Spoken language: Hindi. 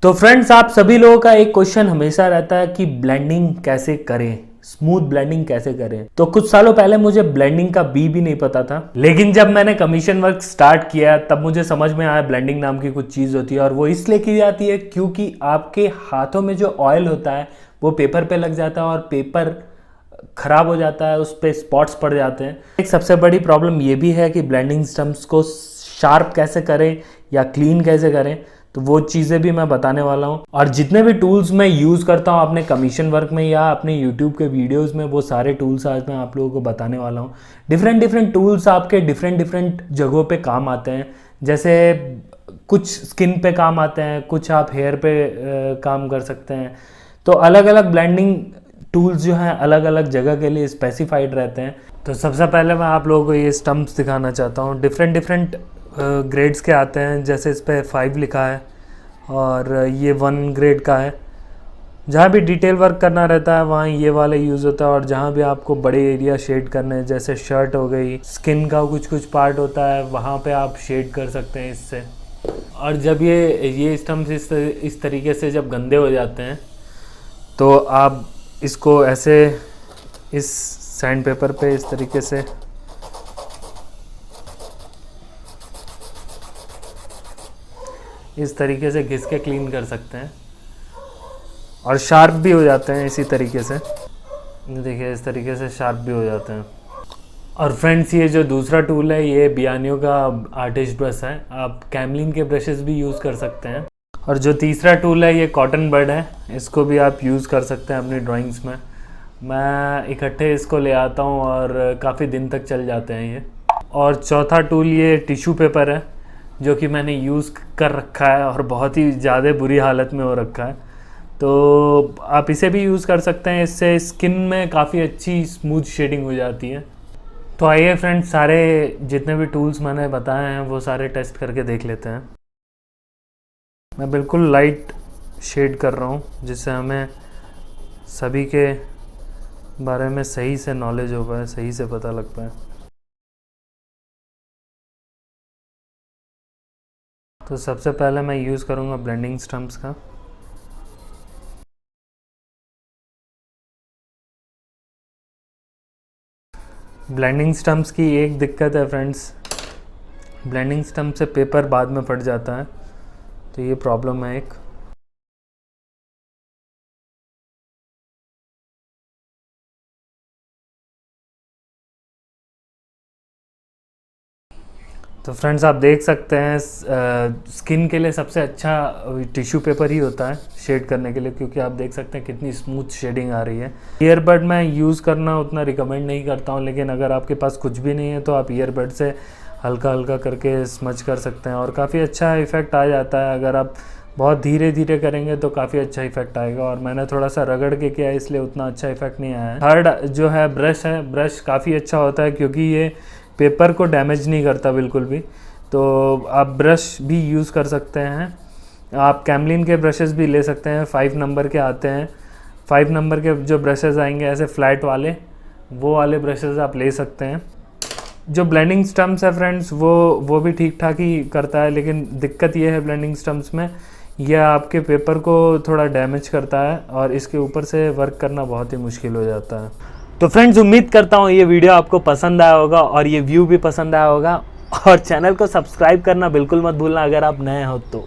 तो फ्रेंड्स, आप सभी लोगों का एक क्वेश्चन हमेशा रहता है कि ब्लेंडिंग कैसे करें, स्मूथ ब्लेंडिंग कैसे करें। तो कुछ सालों पहले मुझे ब्लेंडिंग का बी भी नहीं पता था, लेकिन जब मैंने कमीशन वर्क स्टार्ट किया तब मुझे समझ में आया ब्लेंडिंग नाम की कुछ चीज़ होती है। और वो इसलिए की जाती है क्योंकि आपके हाथों में जो ऑयल होता है वो पेपर पे लग जाता है और पेपर खराब हो जाता है, उस पर स्पॉट्स पड़ जाते हैं। एक सबसे बड़ी प्रॉब्लम ये भी है कि ब्लेंडिंग स्टम्प्स को शार्प कैसे करें या क्लीन कैसे करें, तो वो चीज़ें भी मैं बताने वाला हूँ। और जितने भी टूल्स मैं यूज़ करता हूँ अपने कमीशन वर्क में या अपने यूट्यूब के वीडियोस में, वो सारे टूल्स आज मैं आप लोगों को बताने वाला हूँ। डिफरेंट टूल्स आपके डिफरेंट जगहों पे काम आते हैं। जैसे कुछ स्किन पे काम आते हैं, कुछ आप हेयर पे काम कर सकते हैं। तो अलग अलग ब्लेंडिंग टूल्स जो हैं अलग अलग जगह के लिए स्पेसिफाइड रहते हैं। तो सबसे पहले मैं आप लोगों को ये स्टम्प्स दिखाना चाहता हूँ। डिफरेंट ग्रेड्स के आते हैं। जैसे इस पर 5 लिखा है और ये 1 ग्रेड का है। जहाँ भी डिटेल वर्क करना रहता है वहाँ ये वाला यूज़ होता है। और जहाँ भी आपको बड़े एरिया शेड करने हैं, जैसे शर्ट हो गई, स्किन का कुछ पार्ट होता है, वहाँ पे आप शेड कर सकते हैं इससे। और जब ये स्टम्प्स इस तरीके से जब गंदे हो जाते हैं तो आप इसको ऐसे इस सैंड पेपर पे इस तरीके से घिस के क्लीन कर सकते हैं और शार्प भी हो जाते हैं इसी तरीके से। देखिए इस तरीके से शार्प भी हो जाते हैं। और फ्रेंड्स, ये जो दूसरा टूल है ये बियानियो का आर्टिस्ट ब्रश है। आप कैमलिन के ब्रशेस भी यूज़ कर सकते हैं। और जो तीसरा टूल है ये कॉटन बड है। इसको भी आप यूज़ कर सकते हैं अपनी ड्राइंग्स में। मैं इकट्ठे इसको ले आता हूँ और काफ़ी दिन तक चल जाते हैं ये। और चौथा टूल ये टिश्यू पेपर है, जो कि मैंने यूज़ कर रखा है और बहुत ही ज़्यादा बुरी हालत में हो रखा है। तो आप इसे भी यूज़ कर सकते हैं। इससे स्किन में काफ़ी अच्छी स्मूथ शेडिंग हो जाती है। तो आइए फ्रेंड्स, सारे जितने भी टूल्स मैंने बताए हैं वो सारे टेस्ट करके देख लेते हैं। मैं बिल्कुल लाइट शेड कर रहा हूँ जिससे हमें सभी के बारे में सही से नॉलेज हो पाए, सही से पता लग पाए। तो सबसे पहले मैं यूज़ करूँगा ब्लेंडिंग स्टम्प्स का। ब्लेंडिंग स्टम्प्स की एक दिक्कत है फ्रेंड्स, ब्लेंडिंग स्टम्प से पेपर बाद में फट जाता है, तो ये प्रॉब्लम है एक। तो फ्रेंड्स, आप देख सकते हैं स्किन के लिए सबसे अच्छा टिश्यू पेपर ही होता है शेड करने के लिए, क्योंकि आप देख सकते हैं कितनी स्मूथ शेडिंग आ रही है। ईयरबड मैं यूज़ करना उतना रिकमेंड नहीं करता हूँ, लेकिन अगर आपके पास कुछ भी नहीं है तो आप ईयरबड से हल्का हल्का करके स्मच कर सकते हैं और काफ़ी अच्छा इफ़ेक्ट आ जाता है। अगर आप बहुत धीरे धीरे करेंगे तो काफ़ी अच्छा इफेक्ट आएगा। और मैंने थोड़ा सा रगड़ के किया इसलिए उतना अच्छा इफेक्ट नहीं आया है। थर्ड जो है ब्रश है, ब्रश काफ़ी अच्छा होता है क्योंकि ये पेपर को डैमेज नहीं करता बिल्कुल भी। तो आप ब्रश भी यूज़ कर सकते हैं। आप कैमलिन के ब्रशेस भी ले सकते हैं, 5 नंबर के आते हैं। 5 नंबर के जो ब्रशेस आएंगे ऐसे फ्लैट वाले, वो वाले ब्रशेस आप ले सकते हैं। जो ब्लेंडिंग स्टम्प्स है फ्रेंड्स वो भी ठीक ठाक ही करता है, लेकिन दिक्कत ये है ब्लेंडिंग स्टम्प्स में, यह आपके पेपर को थोड़ा डैमेज करता है और इसके ऊपर से वर्क करना बहुत ही मुश्किल हो जाता है। तो फ्रेंड्स, उम्मीद करता हूँ ये वीडियो आपको पसंद आया होगा और ये व्यू भी पसंद आया होगा। और चैनल को सब्सक्राइब करना बिल्कुल मत भूलना अगर आप नए हो तो।